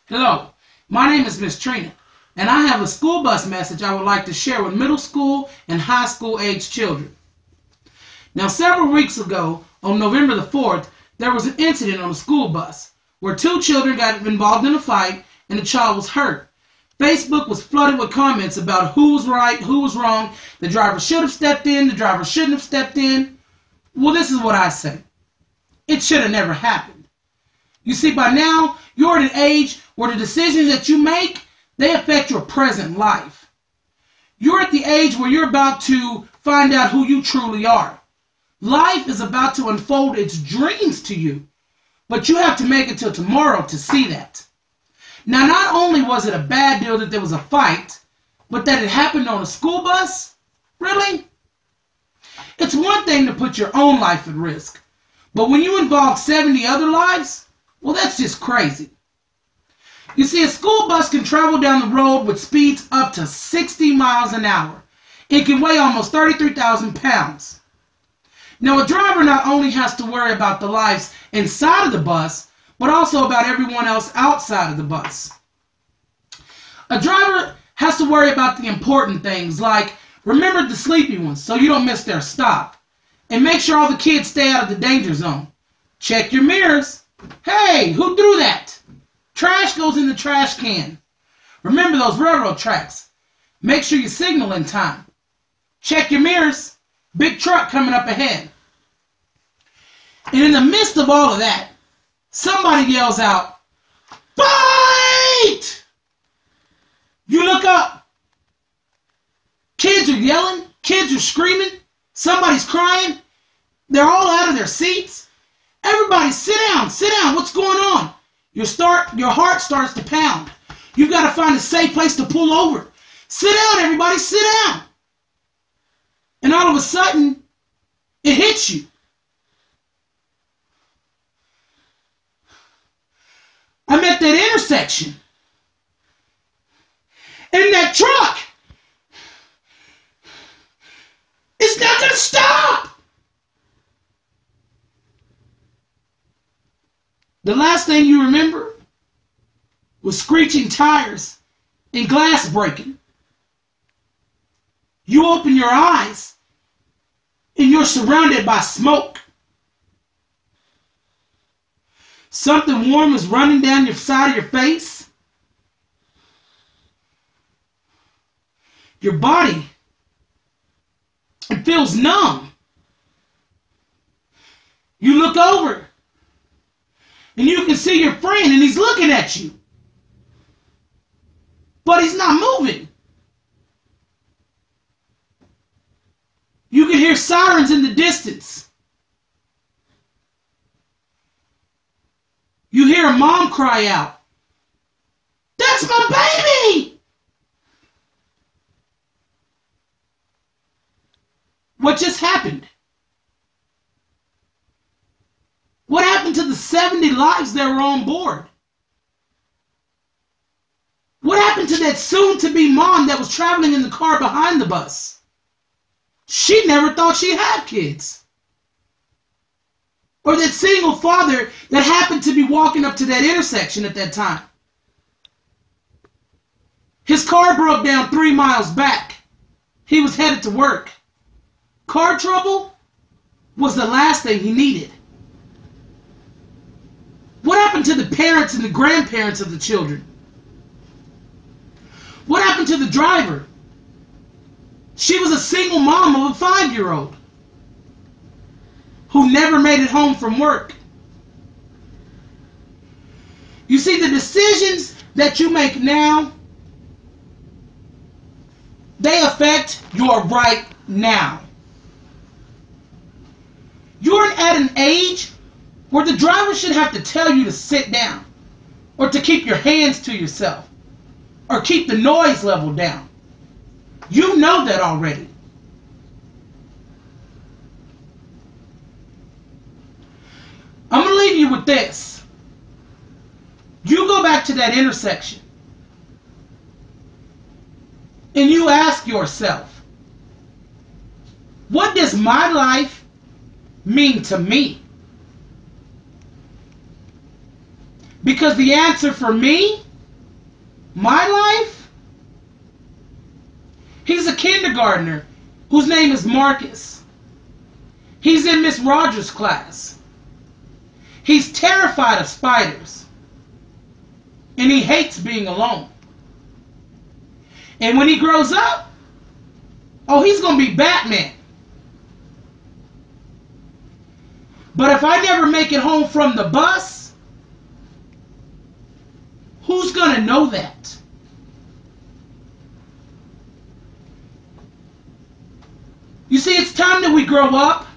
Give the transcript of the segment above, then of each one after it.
Hello, my name is Miss Trenia, and I have a school bus message I would like to share with middle school and high school age children. Now, several weeks ago, on November the 4th, there was an incident on a school bus where two children got involved in a fight and a child was hurt. Facebook was flooded with comments about who was right, who was wrong, the driver should have stepped in, the driver shouldn't have stepped in. Well, this is what I say. It should have never happened. You see, by now, you're at an age where the decisions that you make, they affect your present life. You're at the age where you're about to find out who you truly are. Life is about to unfold its dreams to you, but you have to make it till tomorrow to see that. Now, not only was it a bad deal that there was a fight, but that it happened on a school bus? Really? It's one thing to put your own life at risk, but when you involve 70 other lives, well, that's just crazy. You see, a school bus can travel down the road with speeds up to 60 miles an hour. It can weigh almost 33,000 pounds. Now, a driver not only has to worry about the lives inside of the bus, but also about everyone else outside of the bus. A driver has to worry about the important things, like remember the sleepy ones so you don't miss their stop, and make sure all the kids stay out of the danger zone. Check your mirrors. Hey, who threw that? Trash goes in the trash can. Remember those railroad tracks. Make sure you signal in time. Check your mirrors. Big truck coming up ahead. And in the midst of all of that, somebody yells out, "Fight!" You look up. Kids are yelling. Kids are screaming. Somebody's crying. They're all out of their seats. Everybody sit down, what's going on? Your heart starts to pound. You've got to find a safe place to pull over. Sit down, everybody, sit down. And all of a sudden, it hits you. I'm at that intersection. And that truck is not going to stop. The last thing you remember was screeching tires and glass breaking. You open your eyes and you're surrounded by smoke. Something warm is running down your side of your face. Your body, it feels numb. You look over. And you can see your friend and he's looking at you. But he's not moving. You can hear sirens in the distance. You hear a mom cry out, "That's my baby!" What just happened? What happened to the 70 lives that were on board? What happened to that soon-to-be mom that was traveling in the car behind the bus? She never thought she'd have kids. Or that single father that happened to be walking up to that intersection at that time. His car broke down 3 miles back. He was headed to work. Car trouble was the last thing he needed. What happened to the parents and the grandparents of the children? What happened to the driver? She was a single mom of a 5-year-old who never made it home from work. You see, the decisions that you make now, they affect your right now. You're at an age where the driver should have to tell you to sit down, or to keep your hands to yourself, or keep the noise level down. You know that already. I'm going to leave you with this. You go back to that intersection and you ask yourself, what does my life mean to me? Because the answer for me My life? He's a kindergartner whose name is Marcus. He's in Miss Rogers' class. He's terrified of spiders. And he hates being alone. And when he grows up, oh, he's going to be Batman. But if I never make it home from the bus, who's going to know that? You see, it's time that we grow up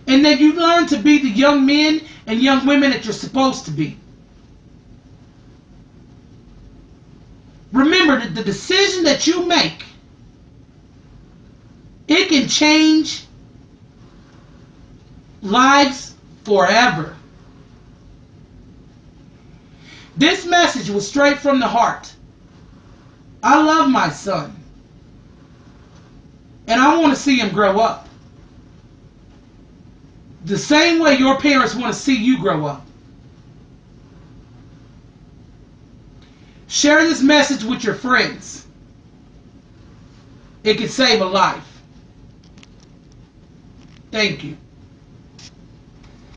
and that you learn to be the young men and young women that you're supposed to be. Remember that the decision that you make, it can change lives forever. This message was straight from the heart. I love my son. And I want to see him grow up. The same way your parents want to see you grow up. Share this message with your friends. It could save a life. Thank you.